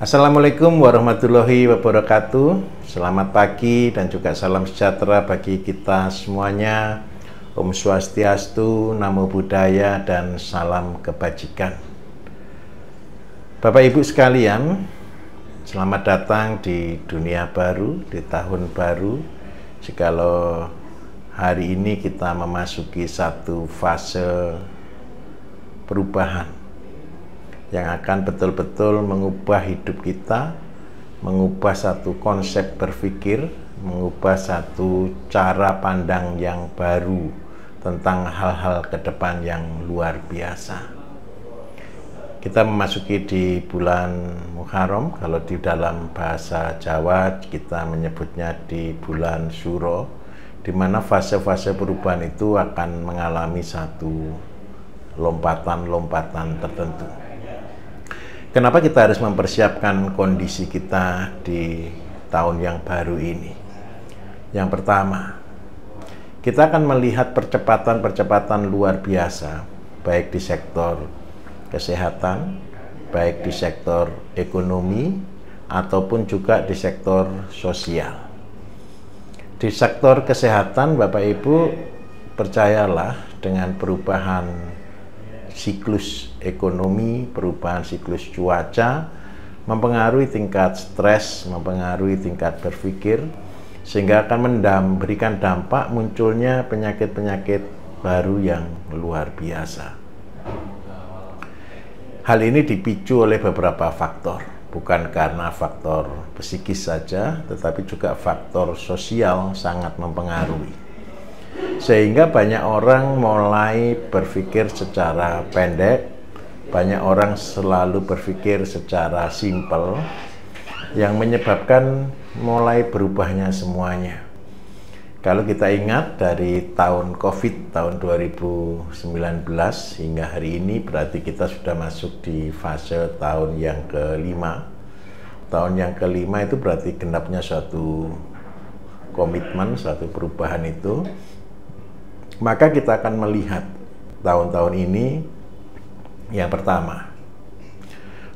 Assalamualaikum warahmatullahi wabarakatuh. Selamat pagi dan juga salam sejahtera bagi kita semuanya. Om Swastiastu, Namo Buddhaya, dan salam kebajikan. Bapak Ibu sekalian, selamat datang di dunia baru, di tahun baru. Jikalau hari ini kita memasuki satu fase perubahan yang akan betul-betul mengubah hidup kita, mengubah satu konsep berpikir, mengubah satu cara pandang yang baru tentang hal-hal ke depan yang luar biasa. Kita memasuki di bulan Muharram, kalau di dalam bahasa Jawa kita menyebutnya di bulan Suro, di mana fase-fase perubahan itu akan mengalami satu lompatan-lompatan tertentu. Kenapa kita harus mempersiapkan kondisi kita di tahun yang baru ini? Yang pertama, kita akan melihat percepatan-percepatan luar biasa, baik di sektor kesehatan, baik di sektor ekonomi, ataupun juga di sektor sosial. Di sektor kesehatan, Bapak Ibu, percayalah dengan perubahan siklus ekonomi, perubahan siklus cuaca, mempengaruhi tingkat stres, mempengaruhi tingkat berpikir, sehingga akan memberikan dampak munculnya penyakit-penyakit baru yang luar biasa. Hal ini dipicu oleh beberapa faktor, bukan karena faktor psikis saja, tetapi juga faktor sosial sangat mempengaruhi. Sehingga banyak orang mulai berpikir secara pendek, banyak orang selalu berpikir secara simpel, yang menyebabkan mulai berubahnya semuanya. Kalau kita ingat dari tahun COVID, tahun 2019 hingga hari ini, berarti kita sudah masuk di fase tahun yang kelima. Tahun yang kelima itu berarti genapnya suatu komitmen, suatu perubahan itu. Maka kita akan melihat tahun-tahun ini, yang pertama,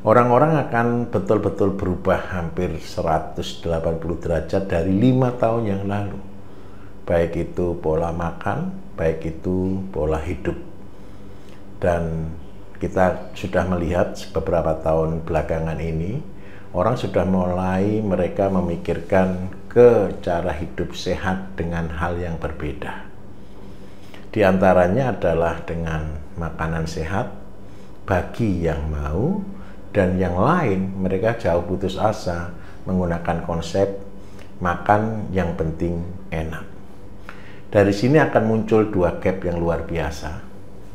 orang-orang akan betul-betul berubah hampir 180 derajat dari 5 tahun yang lalu. Baik itu pola makan, baik itu pola hidup. Dan kita sudah melihat beberapa tahun belakangan ini, orang sudah mulai mereka memikirkan ke cara hidup sehat dengan hal yang berbeda. Di antaranya adalah dengan makanan sehat bagi yang mau, dan yang lain mereka jauh putus asa menggunakan konsep makan yang penting enak. Dari sini akan muncul dua gap yang luar biasa.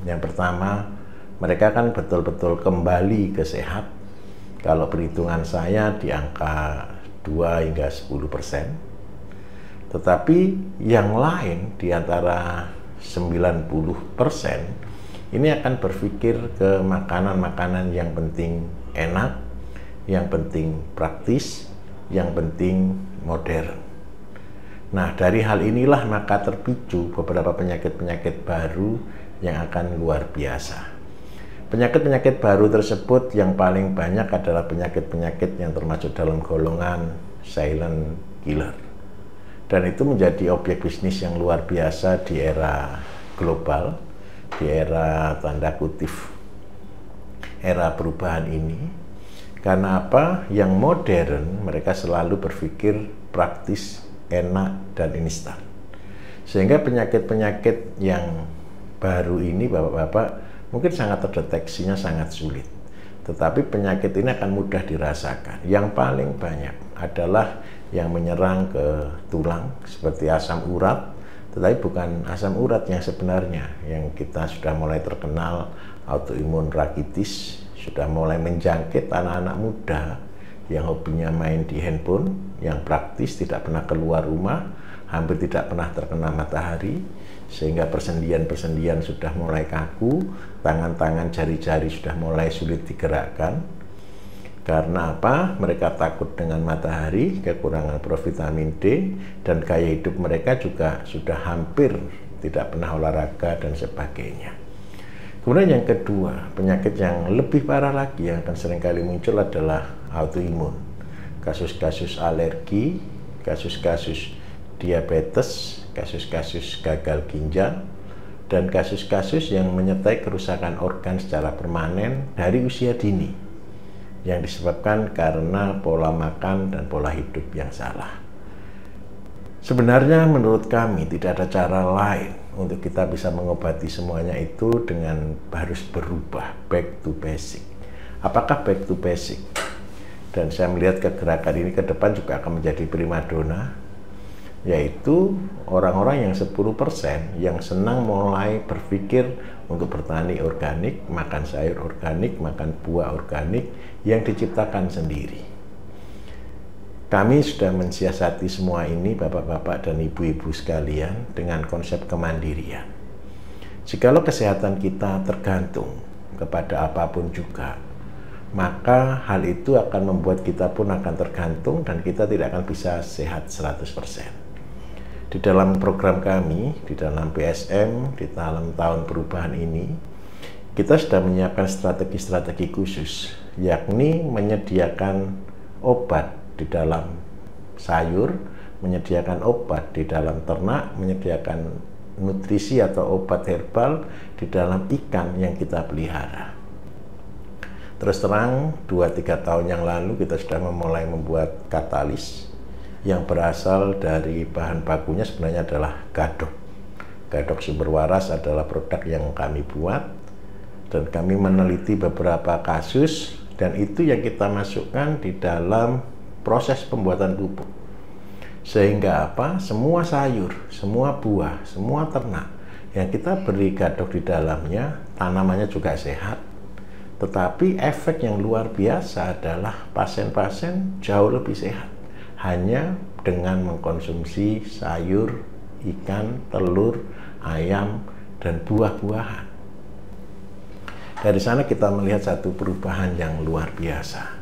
Yang pertama, mereka akan betul-betul kembali ke sehat. Kalau perhitungan saya di angka 2 hingga 10%. Tetapi yang lain di antara 90% ini akan berpikir ke makanan-makanan yang penting enak, yang penting praktis, yang penting modern. Nah, dari hal inilah maka terpicu beberapa penyakit-penyakit baru yang akan luar biasa. Penyakit-penyakit baru tersebut yang paling banyak adalah penyakit-penyakit yang termasuk dalam golongan silent killer. Dan itu menjadi objek bisnis yang luar biasa di era global, di era tanda kutip, era perubahan ini. Karena apa? Yang modern, mereka selalu berpikir praktis, enak, dan instan. Sehingga penyakit-penyakit yang baru ini, Bapak-Bapak, mungkin sangat terdeteksinya sangat sulit. Tetapi penyakit ini akan mudah dirasakan. Yang paling banyak adalah yang menyerang ke tulang seperti asam urat, tetapi bukan asam urat yang sebenarnya, yang kita sudah mulai terkenal autoimun rakitis, sudah mulai menjangkit anak-anak muda yang hobinya main di handphone, yang praktis tidak pernah keluar rumah, hampir tidak pernah terkena matahari, sehingga persendian-persendian sudah mulai kaku, tangan-tangan, jari-jari sudah mulai sulit digerakkan. Karena apa? Mereka takut dengan matahari, kekurangan provitamin D, dan gaya hidup mereka juga sudah hampir tidak pernah olahraga dan sebagainya. Kemudian yang kedua, penyakit yang lebih parah lagi yang akan seringkali muncul adalah autoimun. Kasus-kasus alergi, kasus-kasus diabetes, kasus-kasus gagal ginjal, dan kasus-kasus yang menyertai kerusakan organ secara permanen dari usia dini yang disebabkan karena pola makan dan pola hidup yang salah. Sebenarnya menurut kami tidak ada cara lain untuk kita bisa mengobati semuanya itu dengan harus berubah back to basic. Apakah back to basic? Dan saya melihat kegerakan ini ke depan juga akan menjadi primadona, yaitu orang-orang yang 10% yang senang mulai berpikir untuk bertani organik, makan sayur organik, makan buah organik yang diciptakan sendiri. Kami sudah mensiasati semua ini, bapak-bapak dan ibu-ibu sekalian, dengan konsep kemandirian. Jikalau kesehatan kita tergantung kepada apapun juga, maka hal itu akan membuat kita pun akan tergantung dan kita tidak akan bisa sehat 100%. Di dalam program kami, di dalam PSM, di dalam tahun perubahan ini, kita sudah menyiapkan strategi-strategi khusus, yakni menyediakan obat di dalam sayur, menyediakan obat di dalam ternak, menyediakan nutrisi atau obat herbal di dalam ikan yang kita pelihara. Terus terang, 2-3 tahun yang lalu kita sudah memulai membuat katalis yang berasal dari bahan bakunya sebenarnya adalah gadok. Gadok sumber waras adalah produk yang kami buat dan kami meneliti beberapa kasus dan itu yang kita masukkan di dalam proses pembuatan pupuk. Sehingga apa? Semua sayur, semua buah, semua ternak yang kita beri gadok di dalamnya, tanamannya juga sehat. Tetapi efek yang luar biasa adalah pasien-pasien jauh lebih sehat hanya dengan mengkonsumsi sayur, ikan, telur, ayam, dan buah-buahan. Dari sana kita melihat satu perubahan yang luar biasa.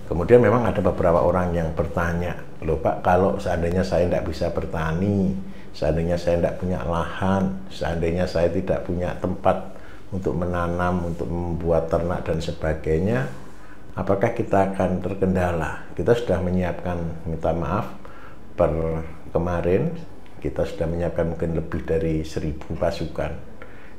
Kemudian memang ada beberapa orang yang bertanya, loh Pak, kalau seandainya saya tidak bisa bertani, seandainya saya tidak punya lahan, seandainya saya tidak punya tempat untuk menanam, untuk membuat ternak dan sebagainya, apakah kita akan terkendala? Kita sudah menyiapkan, minta maaf, per kemarin kita sudah menyiapkan mungkin lebih dari 1.000 pasukan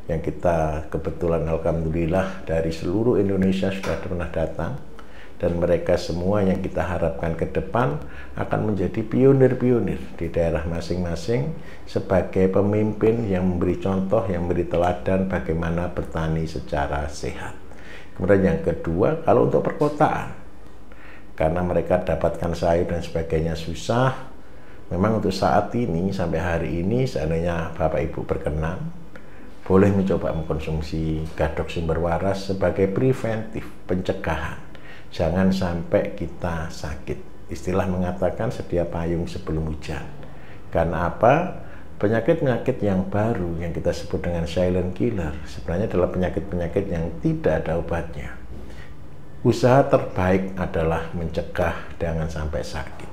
yang kita kebetulan alhamdulillah dari seluruh Indonesia sudah pernah datang. Dan mereka semua yang kita harapkan ke depan akan menjadi pionir-pionir di daerah masing-masing sebagai pemimpin yang memberi contoh, yang memberi teladan bagaimana bertani secara sehat. Kemudian yang kedua, kalau untuk perkotaan, karena mereka dapatkan sayur dan sebagainya susah, memang untuk saat ini, sampai hari ini, seandainya Bapak Ibu berkenan, boleh mencoba mengkonsumsi gadok sumber waras sebagai preventif, pencegahan. Jangan sampai kita sakit. Istilah mengatakan sedia payung sebelum hujan. Karena apa? Penyakit-penyakit yang baru yang kita sebut dengan silent killer sebenarnya adalah penyakit-penyakit yang tidak ada obatnya. Usaha terbaik adalah mencegah jangan sampai sakit.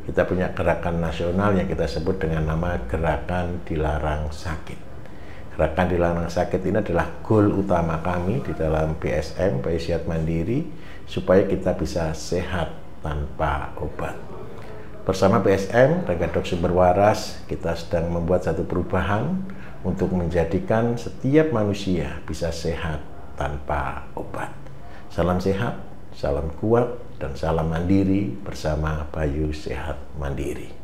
Kita punya gerakan nasional yang kita sebut dengan nama Gerakan Dilarang Sakit. Gerakan Dilarang Sakit ini adalah goal utama kami di dalam PSM, Bayi Sehat Mandiri, supaya kita bisa sehat tanpa obat. Bersama PSM dan Gadok Sumber Waras, kita sedang membuat satu perubahan untuk menjadikan setiap manusia bisa sehat tanpa obat. Salam sehat, salam kuat, dan salam mandiri bersama Bayu Sehat Mandiri.